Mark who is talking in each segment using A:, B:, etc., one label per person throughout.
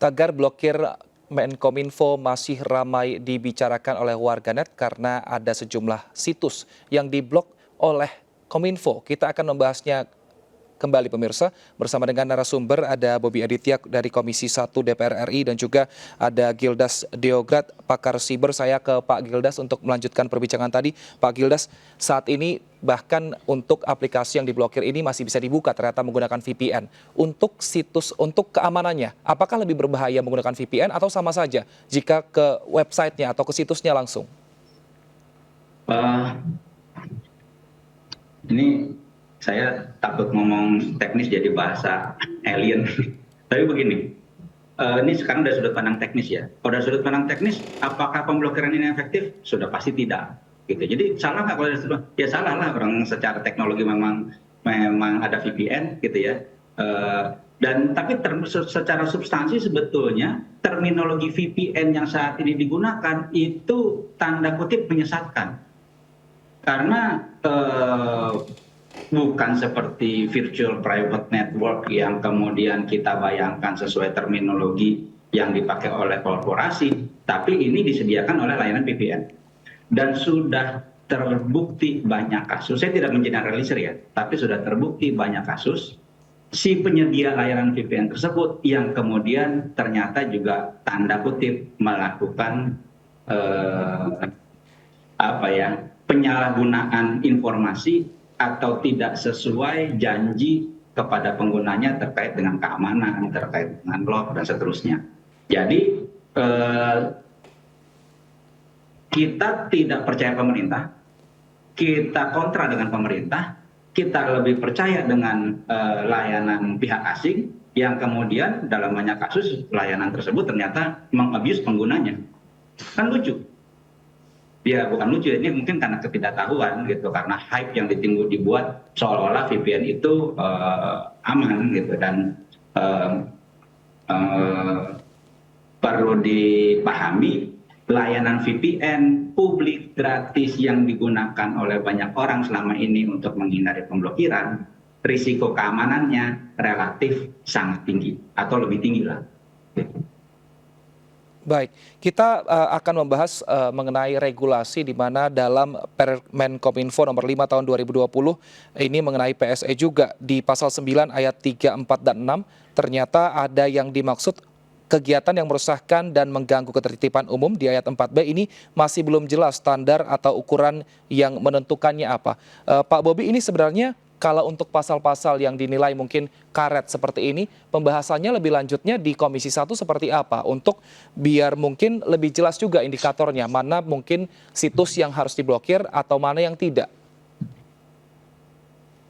A: Tagar blokir Menkominfo masih ramai dibicarakan oleh warganet karena ada sejumlah situs yang diblok oleh Kominfo. Kita akan membahasnya kembali pemirsa bersama dengan narasumber ada Bobi Aditya dari Komisi 1 DPR RI dan juga ada Gildas Deograd pakar siber. Saya ke Pak Gildas untuk melanjutkan perbincangan tadi. Pak Gildas, saat ini bahkan untuk aplikasi yang diblokir ini masih bisa dibuka ternyata menggunakan VPN. Untuk situs, untuk keamanannya, apakah lebih berbahaya menggunakan VPN atau sama saja jika ke websitenya atau ke situsnya langsung?
B: Ini saya takut ngomong teknis jadi bahasa alien. Tapi begini, ini sekarang dari sudut pandang teknis ya. Kalau dari sudut pandang teknis, apakah pemblokiran ini efektif? Sudah pasti tidak. Gitu. Jadi salah nggak kalau dari sudut? Ya salah lah, orang secara teknologi memang ada VPN gitu ya. Tapi secara substansi sebetulnya terminologi VPN yang saat ini digunakan itu tanda kutip menyesatkan. Karena bukan seperti virtual private network yang kemudian kita bayangkan sesuai terminologi yang dipakai oleh korporasi, tapi ini disediakan oleh layanan VPN. Dan sudah terbukti banyak kasus, saya tidak mengeneralisir ya, tapi sudah terbukti banyak kasus si penyedia layanan VPN tersebut yang kemudian ternyata juga tanda kutip melakukan penyalahgunaan informasi atau tidak sesuai janji kepada penggunanya terkait dengan keamanan, terkait dengan lock dan seterusnya. Jadi kita tidak percaya pemerintah, kita kontra dengan pemerintah, kita lebih percaya dengan layanan pihak asing yang kemudian dalam banyak kasus layanan tersebut ternyata mengabuse penggunanya. Kan lucu. Ya bukan lucu, ini mungkin karena ketidaktahuan gitu, karena hype yang dibuat seolah-olah VPN itu aman gitu, dan perlu dipahami layanan VPN publik gratis yang digunakan oleh banyak orang selama ini untuk menghindari pemblokiran, risiko keamanannya relatif sangat tinggi atau lebih tinggi lah.
A: Baik, kita akan membahas mengenai regulasi di mana dalam Permen Kominfo nomor 5 tahun 2020 ini mengenai PSE juga di pasal 9 ayat 3, 4, dan 6 ternyata ada yang dimaksud kegiatan yang merusakkan dan mengganggu ketertiban umum di ayat 4B ini masih belum jelas standar atau ukuran yang menentukannya apa. Pak Bobi, ini sebenarnya kalau untuk pasal-pasal yang dinilai mungkin karet seperti ini, pembahasannya lebih lanjutnya di Komisi 1 seperti apa? Untuk biar mungkin lebih jelas juga indikatornya, mana mungkin situs yang harus diblokir atau mana yang tidak.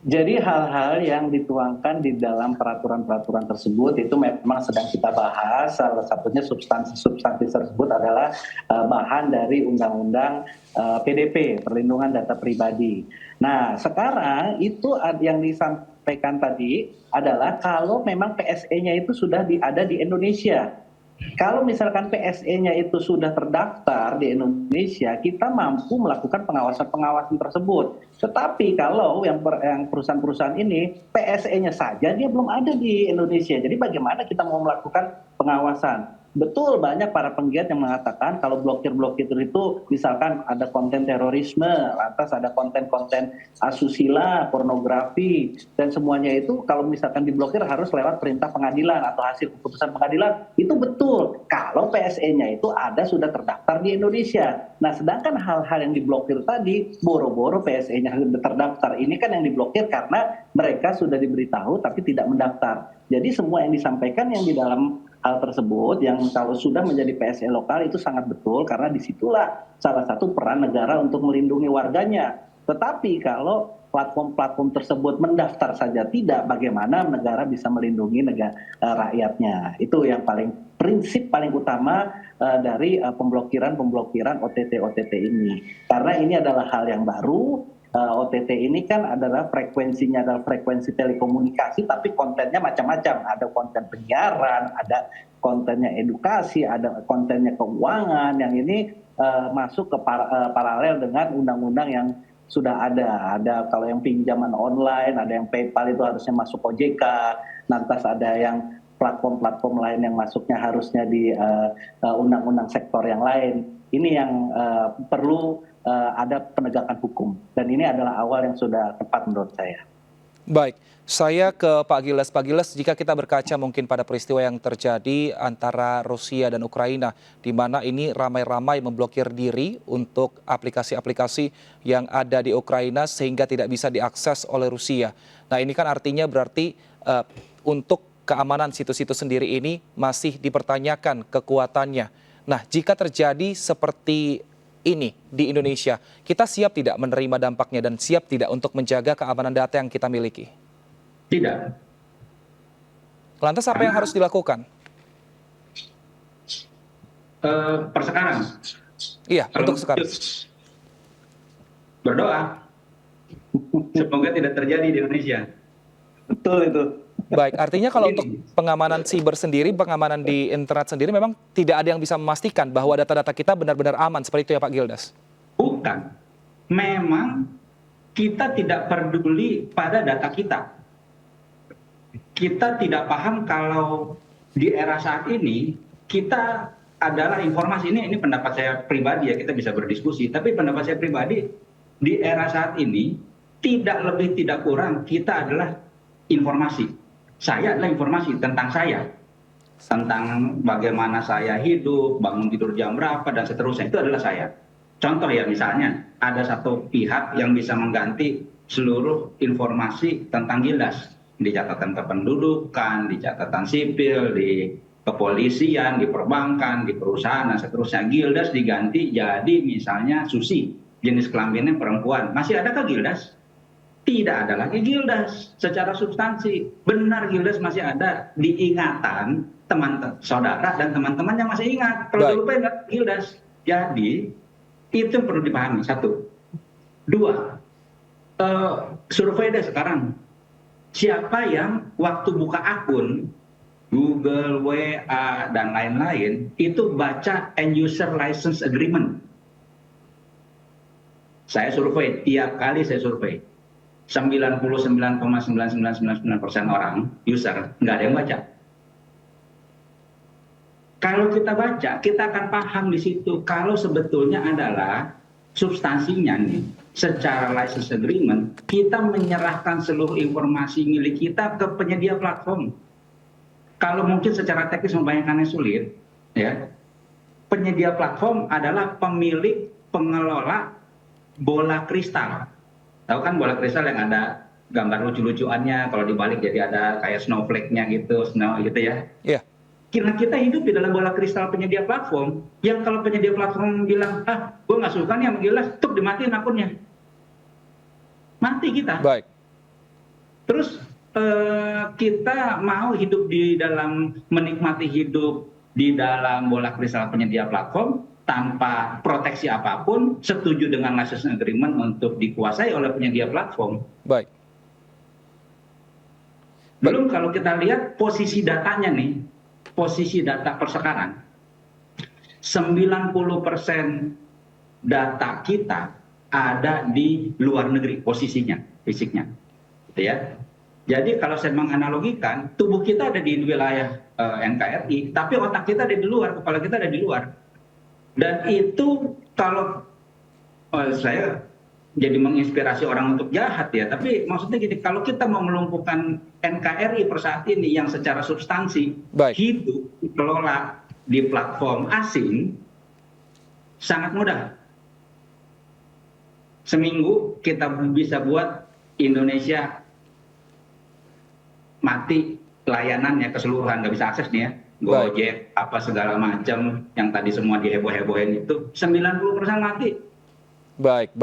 C: Jadi hal-hal yang dituangkan di dalam peraturan-peraturan tersebut itu memang sedang kita bahas. Salah satunya substansi tersebut adalah bahan dari Undang-Undang PDP, Perlindungan Data Pribadi. Nah, sekarang itu yang disampaikan tadi adalah kalau memang PSE-nya itu sudah ada di Indonesia. Kalau misalkan PSE-nya itu sudah terdaftar di Indonesia, kita mampu melakukan pengawasan-pengawasan tersebut. Tetapi kalau yang perusahaan-perusahaan ini, PSE-nya saja dia belum ada di Indonesia. Jadi bagaimana kita mau melakukan pengawasan? Betul, banyak para penggiat yang mengatakan kalau blokir-blokir itu misalkan ada konten terorisme, lantas ada konten-konten asusila, pornografi, dan semuanya itu kalau misalkan diblokir harus lewat perintah pengadilan atau hasil keputusan pengadilan. Itu betul kalau PSE-nya itu sudah terdaftar di Indonesia. Nah, sedangkan hal-hal yang diblokir tadi, boro-boro PSE-nya terdaftar, ini kan yang diblokir karena mereka sudah diberitahu tapi tidak mendaftar. Jadi semua yang disampaikan yang di dalam hal tersebut yang kalau sudah menjadi PSE lokal itu sangat betul karena disitulah salah satu peran negara untuk melindungi warganya. Tetapi kalau platform-platform tersebut mendaftar saja tidak, bagaimana negara bisa melindungi rakyatnya? Itu yang prinsip paling utama dari pemblokiran OTT ini. Karena ini adalah hal yang baru. OTT ini kan adalah frekuensinya adalah frekuensi telekomunikasi, tapi kontennya macam-macam. Ada konten penyiaran, ada kontennya edukasi, ada kontennya keuangan. Yang ini masuk ke paralel dengan undang-undang yang sudah ada. Ada kalau yang pinjaman online, ada yang PayPal itu harusnya masuk OJK. Lantas ada yang platform-platform lain yang masuknya harusnya di undang-undang sektor yang lain. Ini yang perlu ada penegakan hukum, dan ini adalah awal yang sudah tepat menurut saya.
A: Baik, saya ke Pak Gildas. Pak Gildas, jika kita berkaca mungkin pada peristiwa yang terjadi antara Rusia dan Ukraina, di mana ini ramai-ramai memblokir diri untuk aplikasi-aplikasi yang ada di Ukraina sehingga tidak bisa diakses oleh Rusia. Nah, ini kan artinya berarti untuk keamanan situs-situs sendiri ini masih dipertanyakan kekuatannya. Nah, jika terjadi seperti ini di Indonesia, kita siap tidak menerima dampaknya dan siap tidak untuk menjaga keamanan data yang kita miliki?
B: Tidak.
A: Lantas apa yang harus dilakukan?
B: Per sekarang.
A: Iya, untuk sekarang.
B: Berdoa. Semoga tidak terjadi di Indonesia.
C: Betul itu.
A: Baik, artinya kalau untuk pengamanan siber sendiri, pengamanan di internet sendiri memang tidak ada yang bisa memastikan bahwa data-data kita benar-benar aman, seperti itu ya Pak Gildas?
B: Bukan. Memang kita tidak peduli pada data kita. Kita tidak paham kalau di era saat ini kita adalah informasi, ini pendapat saya pribadi ya, kita bisa berdiskusi, tapi pendapat saya pribadi di era saat ini tidak lebih tidak kurang kita adalah informasi. Saya adalah informasi tentang saya, tentang bagaimana saya hidup, bangun tidur jam berapa, dan seterusnya. Itu adalah saya. Contoh ya, misalnya ada satu pihak yang bisa mengganti seluruh informasi tentang Gildas di catatan kependudukan, di catatan sipil, di kepolisian, di perbankan, di perusahaan, dan seterusnya. Gildas diganti jadi misalnya Susi, jenis kelaminnya perempuan. Masih adakah Gildas? Tidak ada lagi Gildas secara substansi. Benar, Gildas masih ada di ingatan teman saudara dan teman-teman yang masih ingat. Kalau lupa ingat Gildas. Jadi itu perlu dipahami. Satu. Dua, survei deh sekarang. Siapa yang waktu buka akun Google, WA, dan lain-lain itu baca end user license agreement? Saya survei, tiap kali saya survei. 99,9999% orang user nggak ada yang baca. Kalau kita baca, kita akan paham di situ kalau sebetulnya adalah substansinya nih, secara license agreement kita menyerahkan seluruh informasi milik kita ke penyedia platform. Kalau mungkin secara teknis membayangkannya sulit, ya, penyedia platform adalah pemilik pengelola bola kristal. Tahu kan bola kristal yang ada gambar lucu-lucuannya, kalau dibalik jadi ada kayak snowflake-nya gitu, gitu ya. Iya. Kita hidup di dalam bola kristal penyedia platform, yang kalau penyedia platform bilang, gue nggak suka nih sama Gildas, tuh dimatiin akunnya. Mati kita. Baik. Terus kita mau hidup di dalam, menikmati hidup di dalam bola kristal penyedia platform, tanpa proteksi apapun, setuju dengan license agreement untuk dikuasai oleh penyedia platform. Baik. Belum kalau kita lihat posisi datanya nih, posisi data per sekarang, 90% data kita ada di luar negeri posisinya, fisiknya. Gitu ya. Jadi kalau saya menganalogikan, tubuh kita ada di wilayah NKRI, tapi otak kita ada di luar, kepala kita ada di luar. Dan itu kalau saya jadi menginspirasi orang untuk jahat ya, tapi maksudnya gini, kalau kita mau melumpuhkan NKRI per saat ini yang secara substansi hidup dikelola di platform asing, sangat mudah. Seminggu kita bisa buat Indonesia mati layanannya keseluruhan, nggak bisa akses nih ya. Gojek, apa segala macam yang tadi semua diheboh-hebohin itu 90% mati. Baik.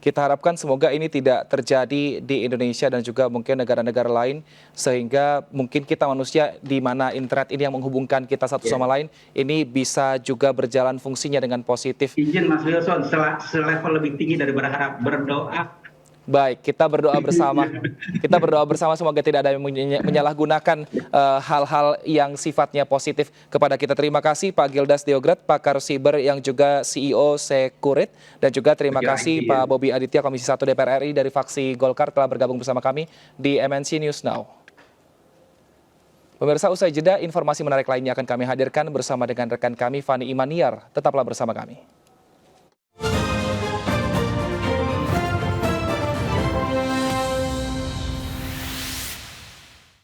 B: Kita harapkan semoga ini tidak terjadi di Indonesia dan juga mungkin negara-negara lain, sehingga mungkin kita manusia di mana internet ini yang menghubungkan kita satu sama lain, ini bisa juga berjalan fungsinya dengan positif. Izin Mas Wilson, selevel lebih tinggi dari berharap, berdoa. Baik, kita berdoa bersama. Kita berdoa bersama semoga tidak ada yang menyalahgunakan hal-hal yang sifatnya positif kepada kita. Terima kasih Pak Gildas Diograt, pakar siber yang juga CEO Securit, dan juga terima kasih Pak Bobi Aditya, Komisi 1 DPR RI dari fraksi Golkar telah bergabung bersama kami di MNC News Now.
A: Pemirsa, usai jeda, informasi menarik lainnya akan kami hadirkan bersama dengan rekan kami Fani Imaniar. Tetaplah bersama kami.